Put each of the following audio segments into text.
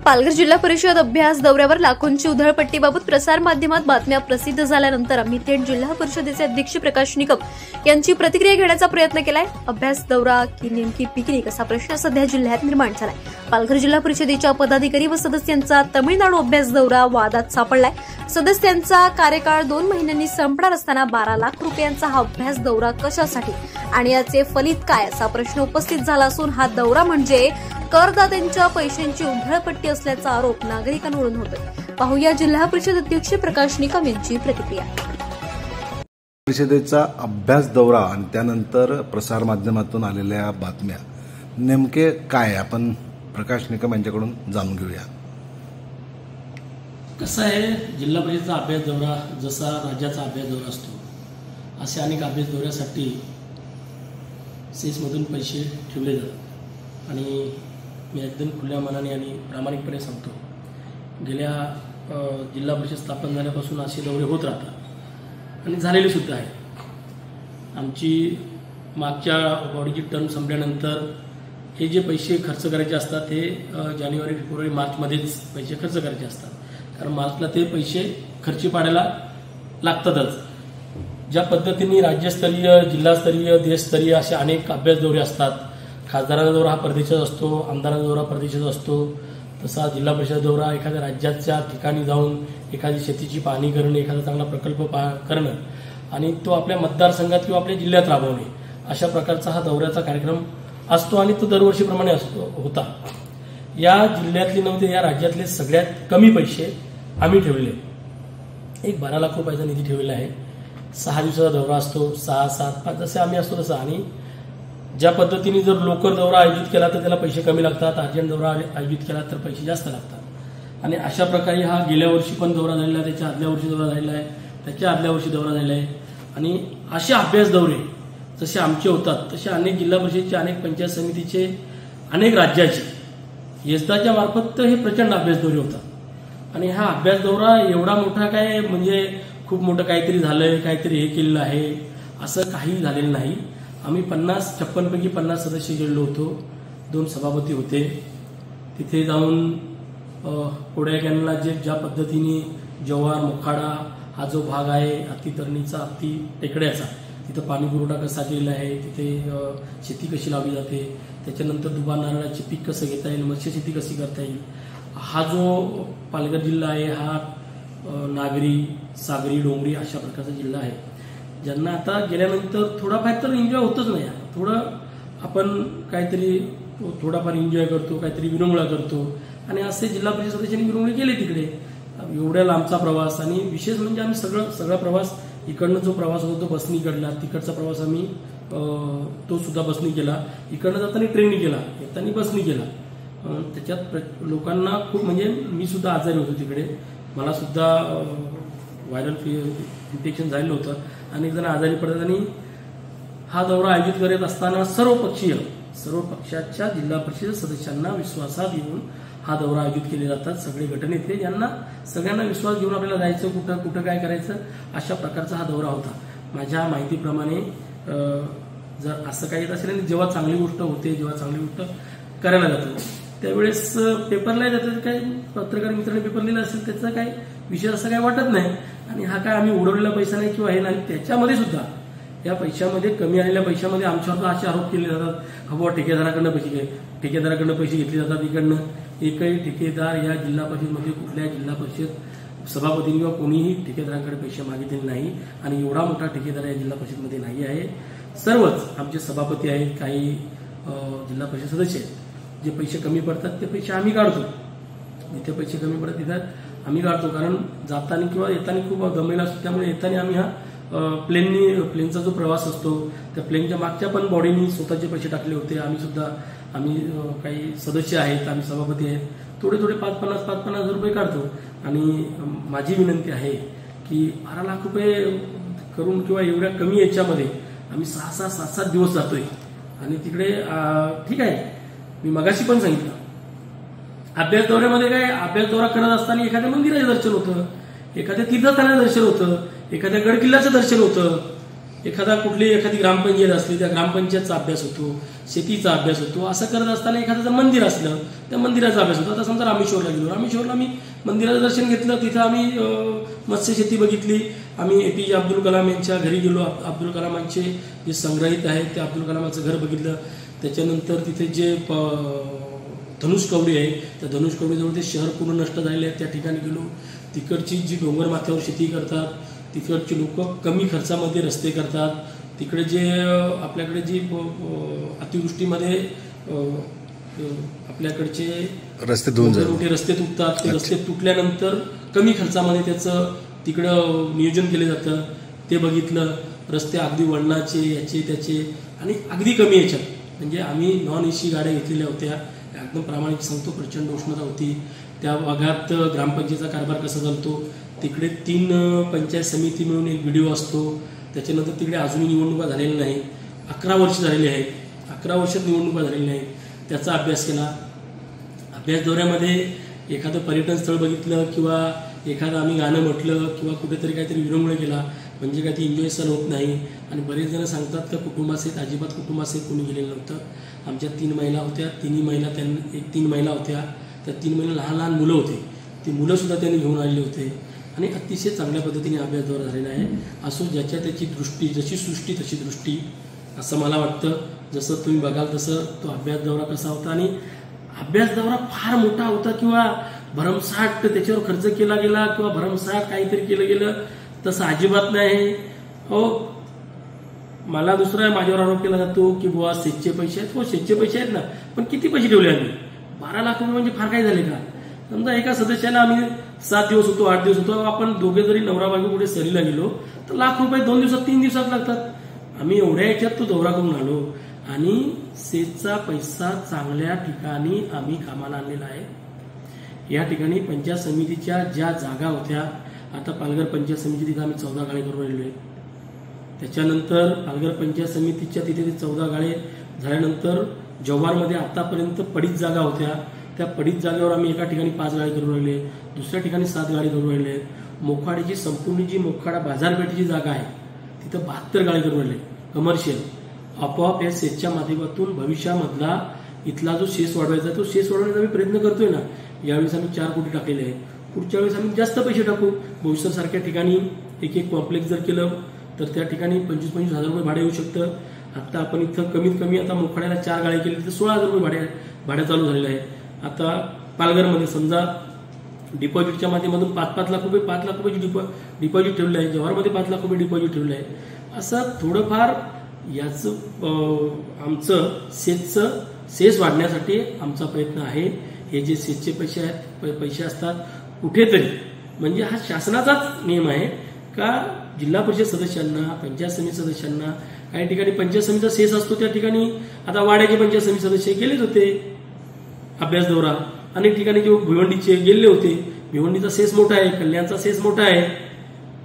पालघर जिल्हा परिषद अभ्यास दौऱ्यावर लाखोंची उधळपट्टीबाबत प्रसार माध्यमात बातम्या प्रसिद्ध झाल्यानंतर आम्ही थेट जिल्हा परिषदेचे अध्यक्ष प्रकाश निकम यांची प्रतिक्रिया घेण्याचा प्रयत्न केलाय। अभ्यास दौरा की नेमकी पिकनिक असा प्रश्न सध्या जिल्ह्यात निर्माण झालाय। पालघर जिल्हा परिषदेच्या पदाधिकारी व सदस्यांचा तमिळनाडू अभ्यास दौरा वादात सापडलाय। सदस्यांचा कार्यकाळ 2 महिन्यांनी संपणार असताना 12 लाख रुपयांचा हा अभ्यास दौरा कशासाठी आणि याचे फलित काय असा प्रश्न उपस्थित झाला असून हा दौरा म्हणजे करदात्यांच्या पैशांची उधळपट्टी असल्याचा आरोप नागरिकांकडून होतोय। पाहूया जिल्हा परिषद अध्यक्ष प्रकाश निकम यांची प्रतिक्रिया। परिषदेचा अभ्यास दौरा आणि त्यानंतर प्रसार माध्यमातून आलेल्या बातम्या नेमके काय आपण प्रकाश निकम यांच्याकडून जाणून घेऊया। कसं आहे, जिल्हा परिषदेचा अभ्यास दौरा जसा राज्याचा अभ्यास दौरा असतो असे अनेक अभ्यास दौऱ्यासाठी सेसमधून पैसे ठेवले जातात आणि मी एकदम खुल्या मनाने आणि प्रामाणिकपणे सांगतो, गेल्या जिल्हा परिषद स्थापन झाल्यापासून असे दौरे होत राहतात आणि झालेले सुद्धा आहेत। आमची मागच्या बॉडीची टर्म संपल्यानंतर हे जे पैसे खर्च करायचे असतात हे जानेवारी फेब्रुवारी मार्चमध्येच पैसे खर्च करायचे असतात, कारण मार्चला ते पैसे खर्ची पाडायला लागतातच। ज्या पद्धतीने राज्यस्तरीय, जिल्हास्तरीय, देशस्तरीय असे अनेक अभ्यास दौरे असतात। खासदारांचा दौरा हा परदेशात असतो, आमदारांचा दौरा परदेशात असतो, तसा जिल्हा परिषद दौरा एखाद्या राज्याच्या ठिकाणी जाऊन एखादी शेतीची पाहणी करणं, एखादा चांगला प्रकल्प करणं आणि तो आपल्या मतदारसंघात किंवा आपल्या जिल्ह्यात राबवणे अशा प्रकारचा हा दौऱ्याचा कार्यक्रम असतो आणि तो दरवर्षीप्रमाणे होता। या जिल्ह्यातले नव्हते, या राज्यातले सगळ्यात कमी पैसे आम्ही ठेवले। एक 12 लाख रुपयाचा निधी ठेवलेला आहे। 6 दिवसाचा दौरा असतो, 6, 7, 5 जसे आम्ही असतो तसं। आणि ज्या पद्धतीने जर लोकर दौरा आयोजित केला तर त्याला पैसे कमी लागतात, अर्जंट दौरा आयोजित केला तर पैसे जास्त लागतात। आणि अशा प्रकारे हा गेल्या वर्षी पण दौरा झालेला आहे, त्याच्या आदल्या वर्षी दौरा झालेला आहे, त्याच्या आदल्या वर्षी दौरा झालेला आहे। आणि असे अभ्यास दौरे जसे आमचे होतात तसे अनेक जिल्हा परिषदेचे, अनेक पंचायत समितीचे, अनेक राज्याचे येसदाच्या मार्फत हे प्रचंड अभ्यास दौरे होतात। आणि हा अभ्यास दौरा एवढा मोठा काय म्हणजे खूप मोठं काहीतरी झालंय, काहीतरी हे केलेलं आहे असं काही झालेलं नाही। आम्ही 56 पैकी 50 सदस्य गेलेलो होतो, 2 सभापती होते। तिथे जाऊन कोड्या कॅनलला ज्या पद्धतीने जव्हार, मोखाडा हा जो भाग आहे हत्तीतरणीचा, हत्ती टेकड्याचा, तिथं पाणी पुरवठा कसा केलेला आहे, तिथे शेती कशी लावली जाते, त्याच्यानंतर दुबा नारळाचे पीक कसं घेता येईल, मत्स्यशेती कशी करता येईल, हा जो पालघर जिल्हा आहे हा नागरी, सागरी, डोंगरी अशा प्रकारचा जिल्हा आहे। ज्यांना आता गेल्यानंतर थोडाफार तर एन्जॉय होतच नाही, थोडं आपण काहीतरी थोडाफार एन्जॉय करतो, काहीतरी विरंगुळा करतो आणि असे जिल्हा परिषद सदस्यांनी विरंगुळे केले तिकडे। एवढ्या लांबचा प्रवास आणि विशेष म्हणजे आम्ही सगळा प्रवास इकडनं जो प्रवास होतो तो बसनी कडला, तिकडचा प्रवास आम्ही तो सुद्धा बसनी केला, इकडनं जाताना ट्रेननी केला, येताना बसनी केला। त्याच्यात लोकांना खूप म्हणजे मी सुद्धा आजारी होतो तिकडे, मला सुद्धा व्हायरल इन्फेक्शन झालेलं होतं, अनेक जण आजारी पडतात। आणि हा दौरा आयोजित करत असताना सर्व पक्षाच्या जिल्हा परिषद सदस्यांना विश्वासात घेऊन हा दौरा आयोजित केले जातात। सगळे गटनेते ज्यांना सगळ्यांना विश्वास घेऊन आपल्याला जायचं, कुठं काय करायचं अशा प्रकारचा हा दौरा होता। माझ्या माहितीप्रमाणे जर असं काही येत असेल आणि जेव्हा चांगली गोष्ट होते, जेव्हा चांगली गोष्ट करायला जातो त्यावेळेस पेपरला जातात, काय पत्रकार मित्रांनी पेपर लिहिलं असेल त्याचा काय विषय असं काय वाटत नाही। आणि हा काय आम्ही उडवलेला पैसा नाही किंवा हे नाही, त्याच्यामध्ये सुद्धा या पैशामध्ये कमी आलेल्या पैशामध्ये आमच्यावर असे आरोप केले जातात, बाबा ठेकेदाराकडनं पैसे घेतले जातात। इकडनं एकही ठेकेदार या जिल्हा परिषदमध्ये कुठल्या जिल्हा परिषद सभापतींनी किंवा कोणीही ठेकेदारांकडे पैसे मागितलेले नाही आणि एवढा मोठा ठेकेदार या जिल्हा परिषदमध्ये नाही आहे। सर्वच आमचे सभापती आहेत, काही जिल्हा परिषद सदस्य आहेत, जे पैसे कमी पडतात ते पैसे आम्ही काढतो, जिथे पैसे कमी पडतात तिथे आम्ही काढतो, कारण जाताना किंवा येताना खूप गमेला असतो, त्यामुळे येताना आम्ही हा प्लेनचा जो प्रवास असतो त्या प्लेनच्या मागच्या पण बॉडीनी स्वतःचे पैसे टाकले होते। आम्ही काही सदस्य आहेत, आम्ही सभापती आहेत, थोडे 5-50 हजार रुपये काढतो। आणि माझी विनंती आहे की 12 लाख रुपये करून किंवा एवढ्या कमी याच्यामध्ये आम्ही 6, 7 दिवस जातोय आणि तिकडे ठीक आहे, मी मगाशी पण सांगितलं अभ्यास दौऱ्यामध्ये काय अभ्यास दौरा करत असताना एखाद्या मंदिराचं दर्शन होतं, एखाद्या तीर्थस्थानाचं दर्शन होतं, एखाद्या गड किल्ल्याचं दर्शन होतं, एखादी ग्रामपंचायत असली त्या ग्रामपंचायतचा अभ्यास होतो, शेतीचा अभ्यास होतो. असं करत असताना एखादं जर मंदिर असलं त्या मंदिराचा अभ्यास होतो. आता समजा रामेश्वरला गेलो, रामेश्वरला आम्ही मंदिराचं दर्शन घेतलं, तिथं आम्ही मत्स्य शेती बघितली. आम्ही APJ अब्दुल कलाम यांच्या घरी गेलो, अब्दुल कलामांचे जे संग्रहित आहेत त्या अब्दुल कलामाचं घर बघितलं. त्याच्यानंतर तिथे जे धनुष्कवडी आहे त्या धनुष्कवडीजवळ ते शहर पूर्ण नष्ट झालेले आहेत त्या ठिकाणी गेलो. तिकडची जी डोंगर माथ्यावर शेती करतात तिकडची लोक कमी खर्चामध्ये रस्ते करतात. तिकडे जे आपल्याकडे जी अतिवृष्टीमध्ये आपल्याकडचे रस्ते मोठे रस्ते तुटतात, ते रस्ते तुटल्यानंतर कमी खर्चामध्ये त्याचं तिकडं नियोजन केलं जातं ते बघितलं. रस्ते अगदी वळणाचे याचे त्याचे आणि अगदी कमी याच्यात. म्हणजे आम्ही नॉन AC गाड्या घेतलेल्या होत्या. एकदम प्रामाणिक सांगतो, प्रचंड उष्णता होती त्या भागात. ग्रामपंचायतीचा कारभार कसा चालतो तिकडे 3 पंचायत समिती मिळून एक BDO असतो. त्याच्यानंतर तिकडे अजूनही निवडणुका झालेल्या नाही. 11 वर्ष झालेली आहेत, 11 वर्षात निवडणुका झालेल्या नाहीत. त्याचा अभ्यास केला. अभ्यास दौऱ्यामध्ये एखादं पर्यटन स्थळ बघितलं किंवा एखादं आम्ही गाणं म्हटलं किंवा कुठेतरी काहीतरी विरंगुळा केला म्हणजे काय ती एन्जॉयसन होत नाही. आणि बरेच जण सांगतात का कुटुंबासहित, अजिबात कुटुंबासहित कोणी गेलेलं नव्हतं. आमच्या 3 महिला होत्या, 3 महिला त्यांनी 3 महिला होत्या, त्या 3 महिला लहान लहान मुलं होते, ती मुलंसुद्धा त्यांनी घेऊन आलेले होते. आणि अतिशय चांगल्या पद्धतीने अभ्यास दौरा झालेला आहे. असो ज्याच्या त्याची दृष्टी, जशी सृष्टी तशी दृष्टी असं मला वाटतं. जसं तुम्ही बघाल तसं तो अभ्यास दौरा कसा होता. आणि अभ्यास दौरा फार मोठा होता किंवा भरमसाठ त्याच्यावर खर्च केला गेला किंवा भरमसाठ काहीतरी केलं गेलं तसं अजिबात नाही. हो, मला दुसरा माझ्यावर आरोप केला जातो की बुवा सेजचे पैसे आहेत. हो, सेजचे पैसे आहेत ना, पण किती पैसे ठेवले आम्ही? 12 लाख रुपये म्हणजे फार काय झाले का? समजा एका सदस्याला आम्ही 7 दिवस होतो, 8 दिवस होतो, आपण दोघे जरी नवरा बायको कुठे सहलीला गेलो तर लाख रुपये 2 दिवसात 3 दिवसात लागतात. आम्ही एवढ्या याच्यात तो दौरा करून आलो आणि सेजचा पैसा चांगल्या ठिकाणी आम्ही कामाला आणलेला आहे. या ठिकाणी पंचायत समितीच्या ज्या जागा होत्या, आता पालघर पंचायत समिती तिथे आम्ही 14 गाळे करून राहिलो आहे. त्याच्यानंतर पालघर पंचायत समितीच्या तिथे 14 गाळे झाल्यानंतर जव्हारमध्ये आतापर्यंत पडीत जागा होत्या, त्या पडीत जागेवर आम्ही एका ठिकाणी 5 गाळे करून राहिले, दुसऱ्या ठिकाणी 7 गाळे करून राहिले. मोखाड्याची संपूर्ण जी मोखाडा बाजारपेठेची जागा आहे तिथं 72 गाळे करून राहिले कमर्शियल. आपोआप या सेसच्या माध्यमातून भविष्यामधला इथला जो शेस वाढवायचा तो शेस वाढवण्याचा आम्ही प्रयत्न करतोय ना. यावेळेस आम्ही 4 कोटी टाकलेले आहे. पुढच्या वेळेस आम्ही जास्त पैसे टाकू. बोईसरसारख्या ठिकाणी एक कॉम्प्लेक्स जर केलं तर त्या ठिकाणी 25-25 हजार रुपये भाडे येऊ शकतं. आता आपण इथं कमीत कमी आता मोखाड्याला 4 गाळे केले तर 16 हजार रुपये भाडे चालू झालेलं आहे. आता पालघरमध्ये समजा डिपॉझिटच्या माध्यमातून 5-5 लाख रुपये 5 लाख रुपयाची डिपॉझिट ठेवलं आहे. जव्हारमध्ये 5 लाख रुपये डिपॉझिट ठेवलं आहे. असं थोडंफार याचं आमचं सेस वाढण्यासाठी आमचा प्रयत्न आहे. हे जे सेसचे पैसे असतात कुठेतरी म्हणजे हा शासनाचाच नियम आहे का जिल्हा परिषद सदस्यांना, पंचायत समिती सदस्यांना काही ठिकाणी पंचायत समितीचा सेस असतो. त्या ठिकाणी आता वाड्याचे पंचायत समिती सदस्य गेलेच होते अभ्यास दौरा. अनेक ठिकाणी जे भिवंडीचे गेले होते. भिवंडीचा सेस मोठा आहे, कल्याणचा सेस मोठा आहे.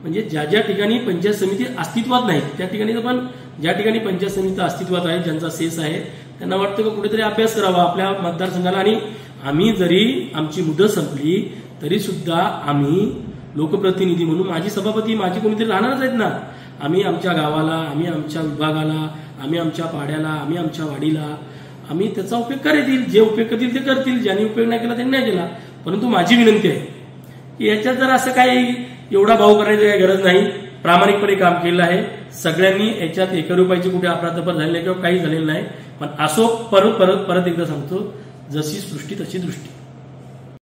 म्हणजे ज्या ज्या ठिकाणी पंचायत समिती अस्तित्वात नाही त्या ठिकाणी पण ज्या ठिकाणी पंचायत समिती अस्तित्वात आहे, ज्यांचा सेस आहे, त्यांना वाटतं की कुठेतरी अभ्यास करावा आपल्या मतदारसंघाला. आणि आम्ही जरी आमची मुदत संपली तरी सुद्धा आम्ही लोकप्रतिनिधी म्हणून माझी सभापती माझी कोणीतरी राहणारच आहेत ना. आम्ही आमच्या गावाला, आम्ही आमच्या विभागाला, आम्ही आमच्या पाड्याला, आम्ही आमच्या वाडीला आम्ही त्याचा उपयोग करतील. जे उपयोग करतील ते करतील, ज्यांनी उपयोग नाही केला त्यांनी नाही केला. परंतु माझी विनंती आहे की याच्यात जर असं काही एवढा भाव करण्याची काही गरज नाही. प्रामाणिकपणे काम केलं आहे सगळ्यांनी. याच्यात 1 रुपयाची कुठे अफरातफर झालेली किंवा काही झालेलं नाही. पण असो परत एकदा सांगतो, जशी सृष्टी तशी दृष्टी.